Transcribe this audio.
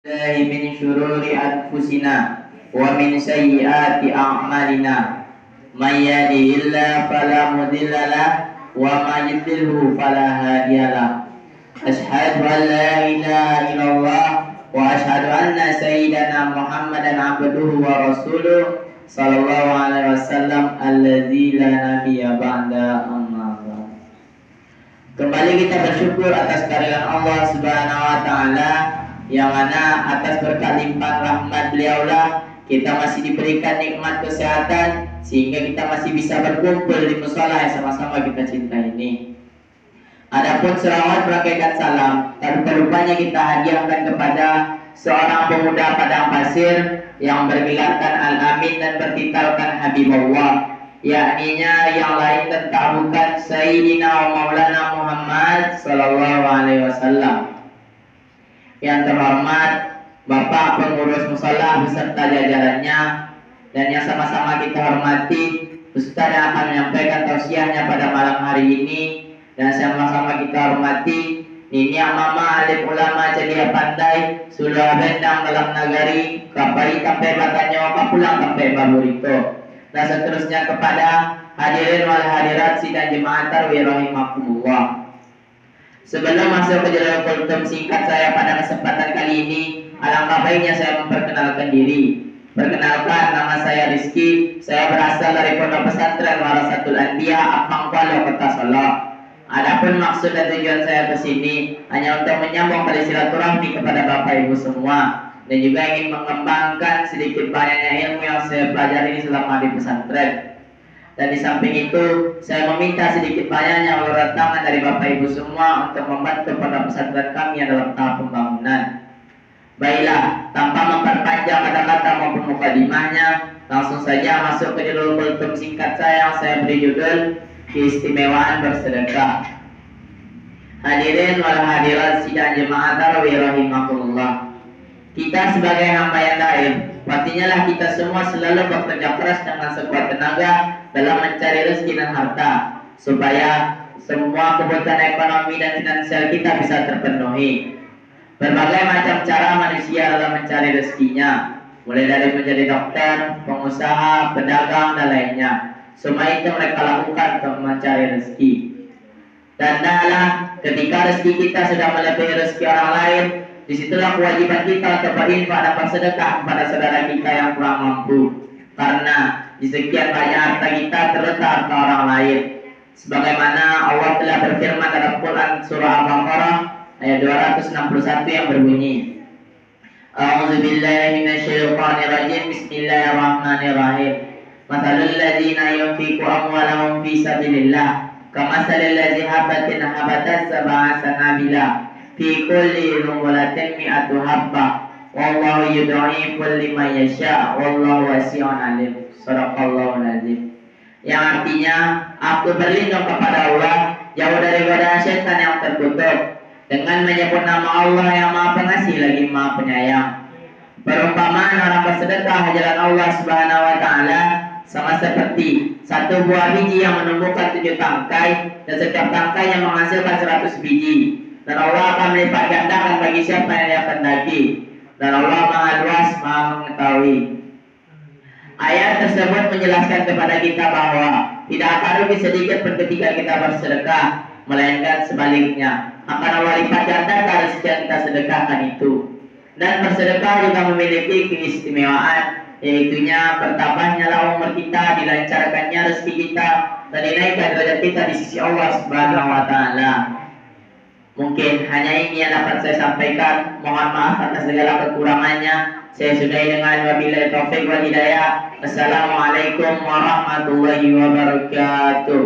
الله من شرور أنفسنا ومن سيئات أعمالنا من يهده الله فلا مضل له ومن يضلل فلا هادي له أشهد أن لا إله إلا الله وأشهد أن سيدنا محمدا عبده ورسوله صلى الله عليه وسلم الذي لا نبي بعده أما بعد. Kembali kita bersyukur atas kehadiran Allah Subhanahu wa taala, yang mana atas berkat limpahan rahmat beliaulah kita masih diberikan nikmat kesehatan sehingga kita masih bisa berkumpul di mushola yang sama-sama kita cinta ini. Adapun selawat berkaitan salam, tak lupa-lupanya kita hadiahkan kepada seorang pemuda padang pasir yang bergelarkan Al-Amin dan bertitulkan Habibullah, yakninya yang lain dan tak bukan Sayyidina wa Maulana Muhammad Sallallahu Alaihi Wasallam. Yang terhormat Bapak Pengurus Mushola beserta jajarannya, dan yang sama-sama kita hormati Ustaz yang akan menyampaikan tausiahnya pada malam hari ini, dan sama-sama kita hormati Nini Mama Alim Ulama Cedia Pandai Sudah Bendang dalam Nagari Kapai Kampai Batanyo Kapulang Kampai Baburito, dan seterusnya kepada hadirin wal hadirat sidang jemaah tarawih rahimakumullah. Sebelum masuk ke jalur kultum singkat saya pada kesempatan kali ini, alangkah baiknya saya memperkenalkan diri. Perkenalkan, nama saya Rizky. Saya berasal dari Pondok Pesantren Warasatul Anbiya Apang Kuala, Kota Solo. Adapun maksud dan tujuan saya ke sini hanya untuk menyambung tali silaturahmi kepada Bapak Ibu semua, dan juga ingin mengembangkan sedikit banyaknya ilmu yang saya pelajari selama di pesantren. Dan di samping itu, saya meminta sedikit banyaknya uluran tangan dari Bapak Ibu semua untuk membantu pada pesantren kami dalam tahap pembangunan. Baiklah, tanpa memperpanjang kata-kata maupun mukadimahnya, langsung saja masuk ke jalur kultum singkat saya yang saya beri judul Keistimewaan Bersedekah. Hadirin wal hadirat sidang jemaah tarawih rahimakumullah. Kita sebagai hamba yang taib, pastinya lah kita semua selalu bekerja keras dengan sekuat tenaga dalam mencari rezeki dan harta, supaya semua kebutuhan ekonomi dan finansial kita bisa terpenuhi. Berbagai macam cara manusia dalam mencari rezekinya, mulai dari menjadi dokter, pengusaha, pedagang, dan lainnya. Semua itu mereka lakukan untuk mencari rezeki. Dan adalah ketika rezeki kita sudah melebihi rezeki orang lain, disitulah kewajiban kita untuk berinfak dan bersedekah kepada saudara kita yang kurang mampu. Karena di sekian banyak harta kita terletak harta orang lain. Sebagaimana Allah telah berfirman dalam Quran surah Al-Baqarah ayat 261 yang berbunyi, A'udzubillahi minasyaitonirrajim, Bismillahirrahmanirrahim. Mathalul ladzina yunfiqu amwalahum fi sabilillah kamathalil ladzi habatin habatat sab'a sanabila fi kulli rumulatin mi'atu habbah wallahu yudha'ifu liman yasha wallahu wasi'un alim. Shadaqallahu azim. Yang artinya, aku berlindung kepada Allah jauh dari godaan syaitan yang terkutuk dengan menyebut nama Allah yang Maha Pengasih lagi Maha Penyayang. Perumpamaan orang bersedekah jalan Allah Subhanahu wa taala sama seperti satu buah biji yang menumbuhkan 7 tangkai, dan setiap tangkainya menghasilkan 100 biji. Dan Allah akan melipat gandakan bagi siapa yang dia kehendaki. Dan Allah Maha Luas, Maha Mengetahui. Ayat tersebut menjelaskan kepada kita bahwa tidak akan rugi sedikit pun ketika kita bersedekah, melainkan sebaliknya akan Allah lipat gandakan rezeki yang kita sedekahkan itu. Dan bersedekah juga memiliki keistimewaan, yaitunya bertambahnya umur kita, dilancarkannya rezeki kita, dan dinaikkan derajat kita di sisi Allah Subhanahu wa taala. Mungkin hanya ini yang dapat saya sampaikan. Mohon maaf atas segala kekurangannya. Saya sudahi dengan wabillahi taufik wal hidayah. Assalamualaikum warahmatullahi wabarakatuh.